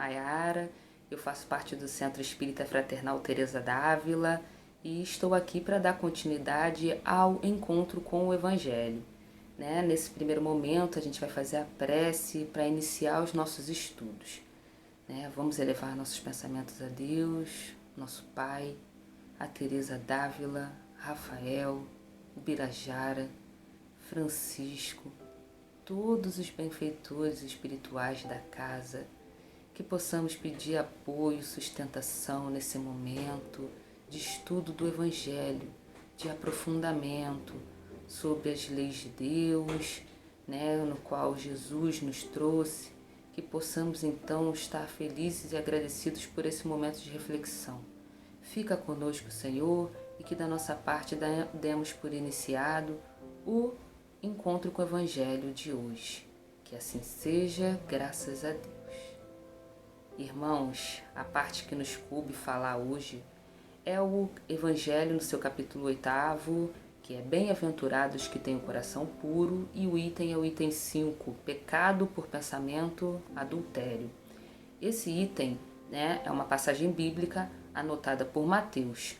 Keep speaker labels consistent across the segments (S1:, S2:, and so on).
S1: Maiara, eu faço parte do Centro Espírita Fraternal Teresa d'Ávila e estou aqui para dar continuidade ao encontro com o Evangelho. Nesse primeiro momento a gente vai fazer a prece para iniciar os nossos estudos. Vamos elevar nossos pensamentos a Deus, nosso Pai, a Teresa d'Ávila, Rafael, o Birajara, Francisco, todos os benfeitores espirituais da casa, que possamos pedir apoio, sustentação nesse momento de estudo do Evangelho, de aprofundamento sobre as leis de Deus, no qual Jesus nos trouxe, que possamos então estar felizes e agradecidos por esse momento de reflexão. Fica conosco, Senhor, e que da nossa parte demos por iniciado o encontro com o Evangelho de hoje. Que assim seja, graças a Deus. Irmãos, a parte que nos coube falar hoje é o Evangelho no seu capítulo 8º, que é bem-aventurados que têm o coração puro, e o item é o item 5, pecado por pensamento, adultério. Esse item é uma passagem bíblica anotada por Mateus,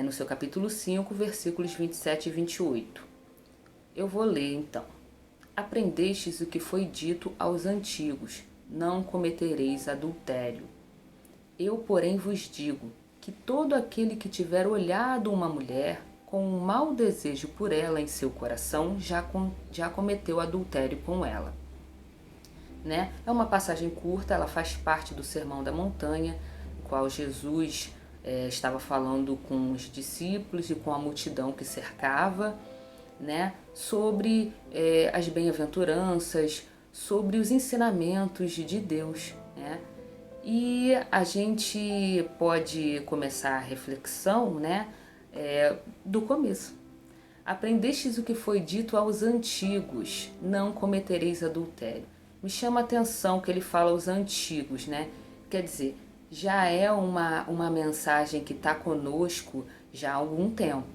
S1: no seu capítulo 5, versículos 27 e 28. Eu vou ler então. Aprendestes o que foi dito aos antigos, não cometereis adultério. Eu, porém, vos digo que todo aquele que tiver olhado uma mulher com um mau desejo por ela em seu coração, já cometeu adultério com ela. É uma passagem curta, ela faz parte do Sermão da Montanha, no qual Jesus estava falando com os discípulos e com a multidão que cercava, sobre as bem-aventuranças, sobre os ensinamentos de Deus. E a gente pode começar a reflexão do começo. Aprendestes o que foi dito aos antigos, não cometereis adultério. Me chama a atenção que ele fala aos antigos, Quer dizer, já é uma mensagem que está conosco já há algum tempo,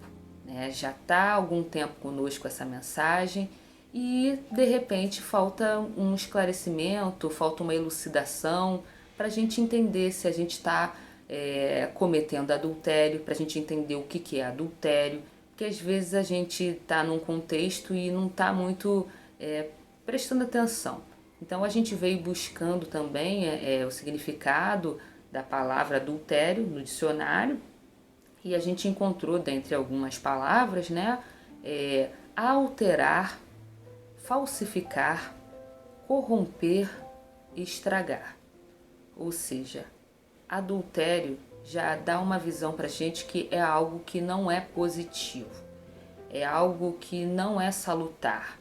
S1: Já está há algum tempo conosco essa mensagem e, de repente, falta um esclarecimento, falta uma elucidação para a gente entender se a gente está cometendo adultério, para a gente entender o que é adultério, porque às vezes a gente está num contexto e não está muito prestando atenção. Então a gente veio buscando também o significado da palavra adultério no dicionário e a gente encontrou, dentre algumas palavras, alterar, falsificar, corromper e estragar. Ou seja, adultério já dá uma visão para a gente que é algo que não é positivo, é algo que não é salutar.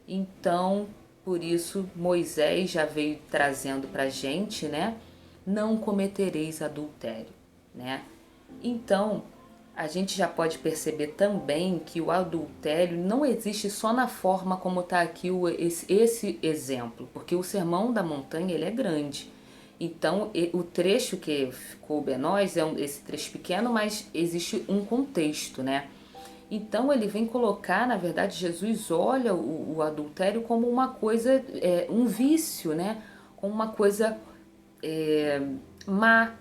S1: Então, por isso, Moisés já veio trazendo para a gente, não cometereis adultério, Então, a gente já pode perceber também que o adultério não existe só na forma como está aqui esse exemplo, porque o Sermão da Montanha ele é grande. Então, o trecho que coube a nós é esse trecho pequeno, mas existe um contexto, Então, ele vem colocar, na verdade, Jesus olha o adultério como uma coisa, um vício, como uma coisa má,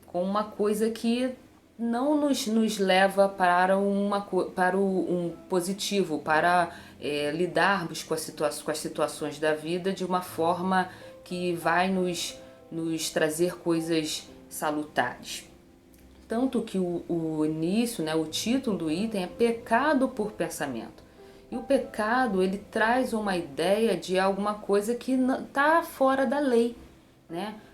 S1: como uma coisa que não nos leva para um positivo, para lidarmos com as situações da vida de uma forma que vai nos trazer coisas salutares. Tanto que o início, o título do item é pecado por pensamento. E o pecado, ele traz uma ideia de alguma coisa que está fora da lei,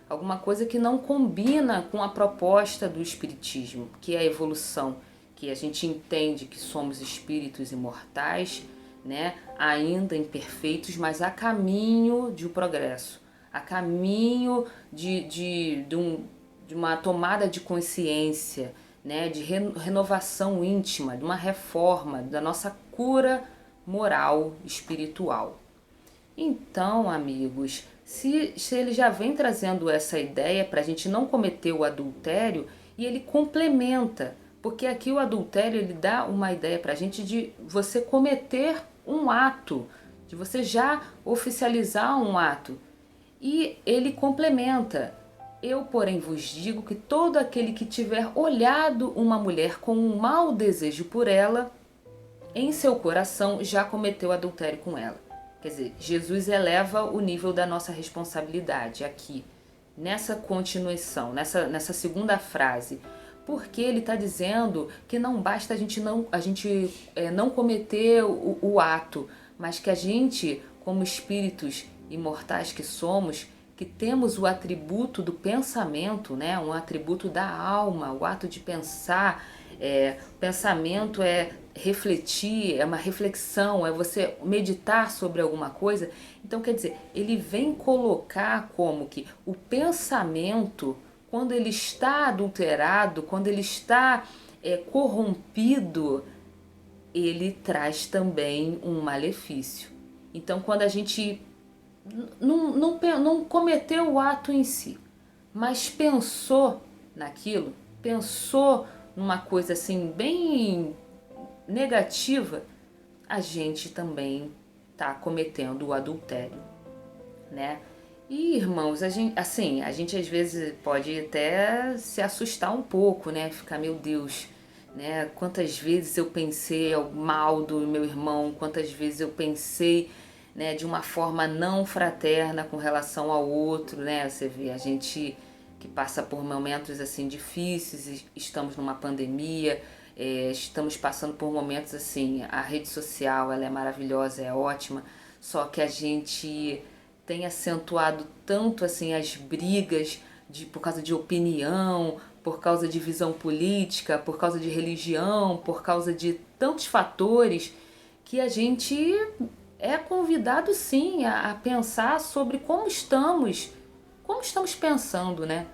S1: Alguma coisa que não combina com a proposta do Espiritismo, que é a evolução, que a gente entende que somos espíritos imortais, ainda imperfeitos, mas a caminho de um progresso, a caminho de uma tomada de consciência, de renovação íntima, de uma reforma, da nossa cura moral, espiritual. Então, amigos, se ele já vem trazendo essa ideia para a gente não cometer o adultério, e ele complementa, porque aqui o adultério ele dá uma ideia para a gente de você cometer um ato, de você já oficializar um ato. E ele complementa, Eu, porém, vos digo que todo aquele que tiver olhado uma mulher com um mau desejo por ela, em seu coração já cometeu adultério com ela. Quer dizer, Jesus eleva o nível da nossa responsabilidade aqui, nessa continuação, nessa segunda frase. Porque ele está dizendo que não basta a gente não cometer o ato, mas que a gente, como espíritos imortais que somos, que temos o atributo do pensamento, né? Um atributo da alma, o ato de pensar. Pensamento é refletir, é uma reflexão, é você meditar sobre alguma coisa. Então, quer dizer, ele vem colocar como que o pensamento, quando ele está adulterado, quando ele está corrompido, ele traz também um malefício. Então, quando a gente não cometeu o ato em si, mas pensou naquilo, pensou numa coisa assim bem negativa, a gente também está cometendo o adultério, né? E irmãos, a gente às vezes pode até se assustar um pouco, né? Ficar, meu Deus, né? Quantas vezes eu pensei mal do meu irmão, quantas vezes eu pensei, né, de uma forma não fraterna com relação ao outro, né? Você vê a gente que passa por momentos assim difíceis, estamos numa pandemia, estamos passando por momentos assim, a rede social ela é maravilhosa, é ótima, só que a gente tem acentuado tanto assim as brigas por causa de opinião, por causa de visão política, por causa de religião, por causa de tantos fatores, que a gente é convidado sim a pensar sobre como estamos pensando, né?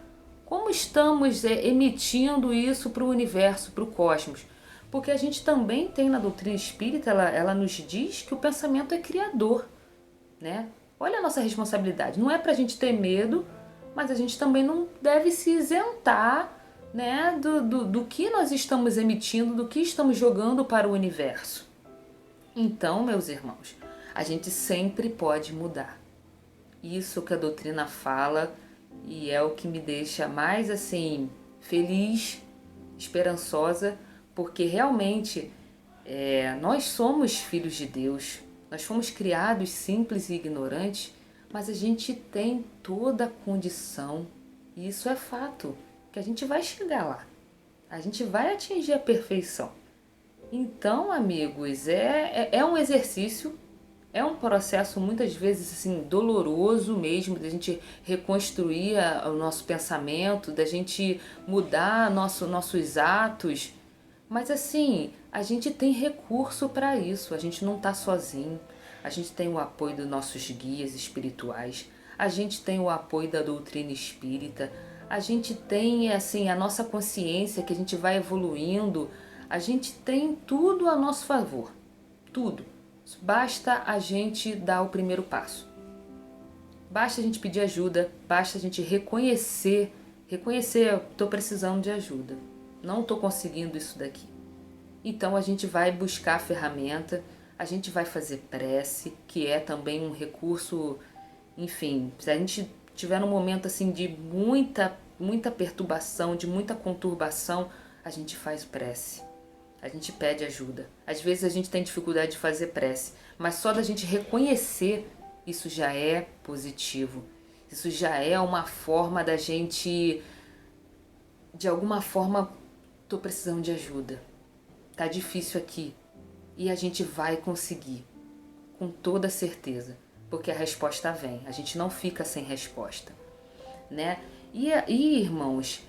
S1: Como estamos emitindo isso para o universo, para o cosmos. Porque a gente também tem na doutrina espírita, ela nos diz que o pensamento é criador, né? Olha a nossa responsabilidade. Não é para a gente ter medo, mas a gente também não deve se isentar, né, do que nós estamos emitindo, do que estamos jogando para o universo. Então, meus irmãos, a gente sempre pode mudar. Isso que a doutrina fala e é o que me deixa mais assim feliz, esperançosa, porque realmente nós somos filhos de Deus, nós fomos criados simples e ignorantes, mas a gente tem toda a condição, e isso é fato, que a gente vai chegar lá, a gente vai atingir a perfeição. Então, amigos, é um exercício, é um processo muitas vezes assim doloroso mesmo, da gente reconstruir o nosso pensamento, da gente mudar nossos atos. Mas assim, a gente tem recurso para isso, a gente não está sozinho, a gente tem o apoio dos nossos guias espirituais, a gente tem o apoio da doutrina espírita, a gente tem assim a nossa consciência que a gente vai evoluindo, a gente tem tudo a nosso favor, tudo. Basta a gente dar o primeiro passo. Basta a gente pedir ajuda, basta a gente reconhecer, estou precisando de ajuda, não estou conseguindo isso daqui. Então a gente vai buscar a ferramenta, a gente vai fazer prece, que é também um recurso, enfim, se a gente tiver num momento assim de muita perturbação, de muita conturbação, a gente faz prece. A gente pede ajuda. Às vezes a gente tem dificuldade de fazer prece, mas só da gente reconhecer isso já é positivo. Isso já é uma forma da gente, de alguma forma, tô precisando de ajuda. Tá difícil aqui e a gente vai conseguir, com toda certeza, porque a resposta vem. A gente não fica sem resposta, né? E irmãos,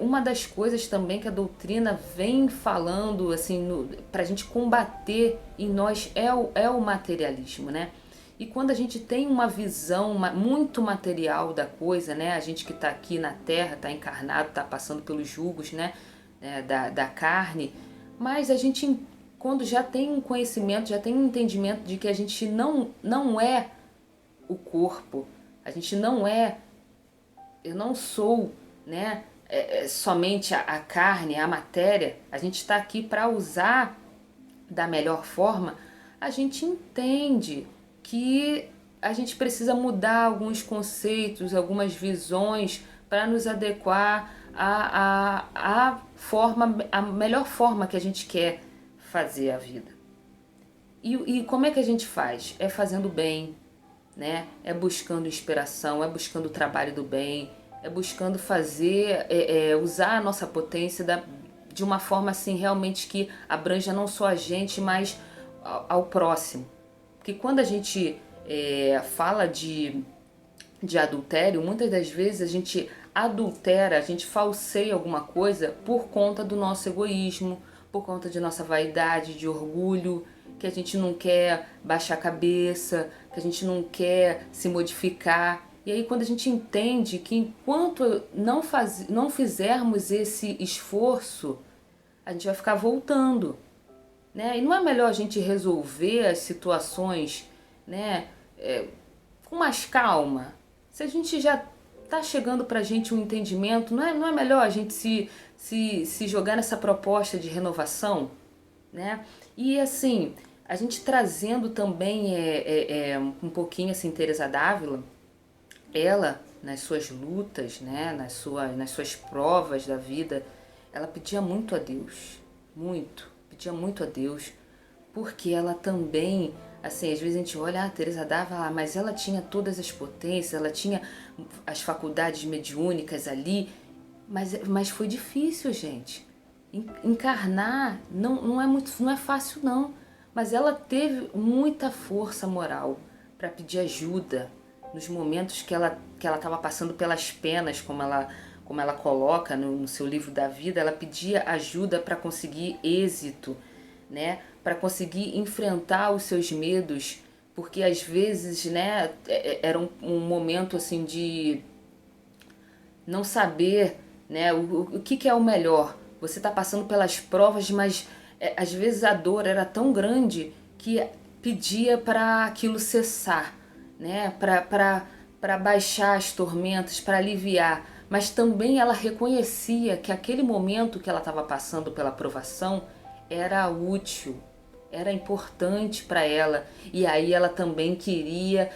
S1: uma das coisas também que a doutrina vem falando assim, para a gente combater em nós é o materialismo, né? E quando a gente tem uma visão muito material da coisa, né? A gente que está aqui na Terra, está encarnado, está passando pelos julgos, né? Da carne, mas a gente, quando já tem um conhecimento, já tem um entendimento de que a gente não é o corpo, a gente não é, eu não sou, né? Somente a carne, a matéria, a gente está aqui para usar da melhor forma, a gente entende que a gente precisa mudar alguns conceitos, algumas visões para nos adequar a melhor forma que a gente quer fazer a vida. E como é que a gente faz? É fazendo bem, né? É buscando inspiração, é buscando o trabalho do bem, é buscando fazer, usar a nossa potência de uma forma assim realmente que abranja não só a gente, mas ao próximo. Porque quando a gente fala de adultério, muitas das vezes a gente adultera, a gente falseia alguma coisa por conta do nosso egoísmo, por conta de nossa vaidade, de orgulho, que a gente não quer baixar a cabeça, que a gente não quer se modificar. E aí quando a gente entende que enquanto não fizermos esse esforço, a gente vai ficar voltando, né? E não é melhor a gente resolver as situações, né, com mais calma? Se a gente já está chegando para a gente um entendimento, não é melhor a gente se jogar nessa proposta de renovação, né? E assim, a gente trazendo também um pouquinho assim, Teresa d'Ávila, ela nas suas lutas, né, nas suas provas da vida, ela pedia muito a Deus, pedia muito a Deus, porque ela também, assim, às vezes a gente olha, a Teresa d'Ávila, mas ela tinha todas as potências, ela tinha as faculdades mediúnicas ali, mas foi difícil, gente. Encarnar não é fácil não, mas ela teve muita força moral para pedir ajuda nos momentos que ela estava passando pelas penas, como ela coloca no seu livro da vida. Ela pedia ajuda para conseguir êxito, né? Para conseguir enfrentar os seus medos, porque às vezes, né, era um momento assim de não saber, né, o que é o melhor. Você está passando pelas provas, mas às vezes a dor era tão grande que pedia para aquilo cessar, né, para baixar as tormentas, para aliviar. Mas também ela reconhecia que aquele momento que ela estava passando pela provação era útil, era importante para ela. E aí ela também queria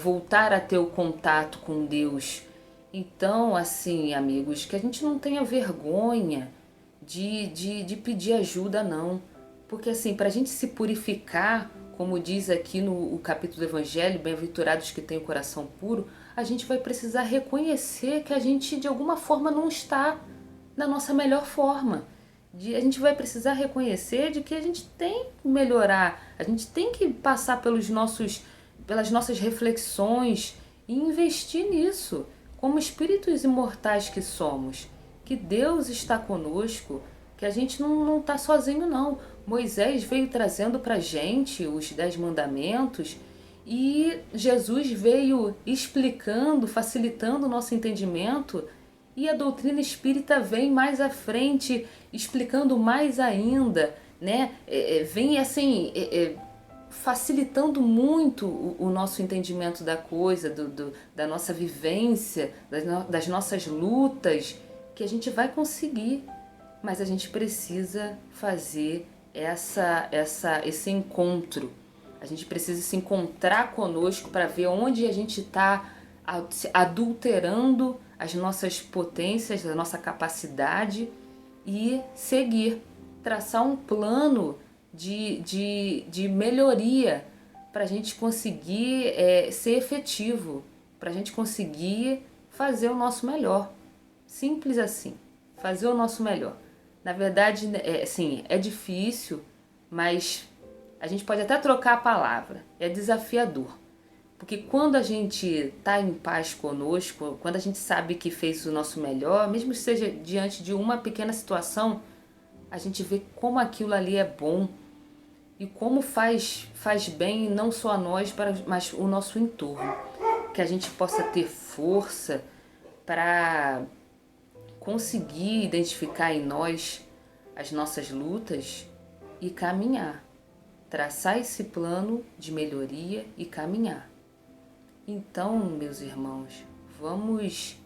S1: voltar a ter o contato com Deus. Então, assim, amigos, que a gente não tenha vergonha de pedir ajuda, não. Porque, assim, para a gente se purificar, como diz aqui no capítulo do Evangelho, bem-aventurados que têm o coração puro, a gente vai precisar reconhecer que a gente, de alguma forma, não está na nossa melhor forma. A gente vai precisar reconhecer de que a gente tem que melhorar, a gente tem que passar pelas nossas reflexões e investir nisso, como espíritos imortais que somos, que Deus está conosco, que a gente não está sozinho não. Moisés veio trazendo para a gente os 10 mandamentos e Jesus veio explicando, facilitando o nosso entendimento, e a doutrina espírita vem mais à frente, explicando mais ainda, né? Vem assim, facilitando muito o nosso entendimento da coisa, da nossa vivência, das nossas lutas, que a gente vai conseguir. Mas a gente precisa fazer esse encontro. A gente precisa se encontrar conosco para ver onde a gente está adulterando as nossas potências, a nossa capacidade, e seguir, traçar um plano de melhoria para a gente conseguir ser efetivo, para a gente conseguir fazer o nosso melhor. Simples assim, fazer o nosso melhor. Na verdade, assim, é difícil, mas a gente pode até trocar a palavra. É desafiador. Porque quando a gente está em paz conosco, quando a gente sabe que fez o nosso melhor, mesmo que seja diante de uma pequena situação, a gente vê como aquilo ali é bom e como faz bem não só a nós, mas o nosso entorno. Que a gente possa ter força para conseguir identificar em nós as nossas lutas e caminhar. Traçar esse plano de melhoria e caminhar. Então, meus irmãos, vamos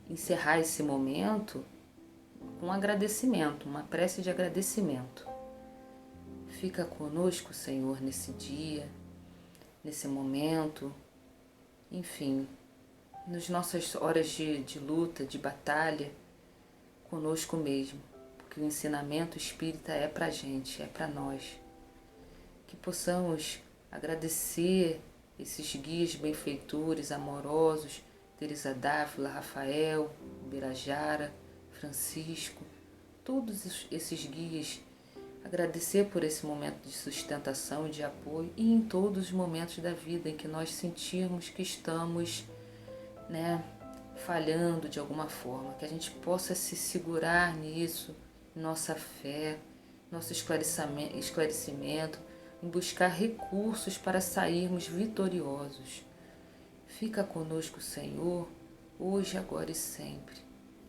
S1: encerrar esse momento com um agradecimento, uma prece de agradecimento. Fica conosco, Senhor, nesse dia, nesse momento. Enfim, nas nossas horas de luta, de batalha, conosco mesmo, porque o ensinamento espírita é pra gente, é pra nós. Que possamos agradecer esses guias benfeitores, amorosos, Teresa Dávila, Rafael, Birajara, Francisco, todos esses guias, agradecer por esse momento de sustentação e de apoio e em todos os momentos da vida em que nós sentirmos que estamos, falhando de alguma forma, que a gente possa se segurar nisso, nossa fé, nosso esclarecimento, em buscar recursos para sairmos vitoriosos. Fica conosco, Senhor, hoje, agora e sempre.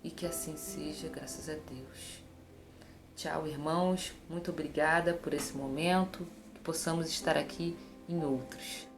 S1: E que assim seja, graças a Deus. Tchau, irmãos. Muito obrigada por esse momento. Que possamos estar aqui em outros.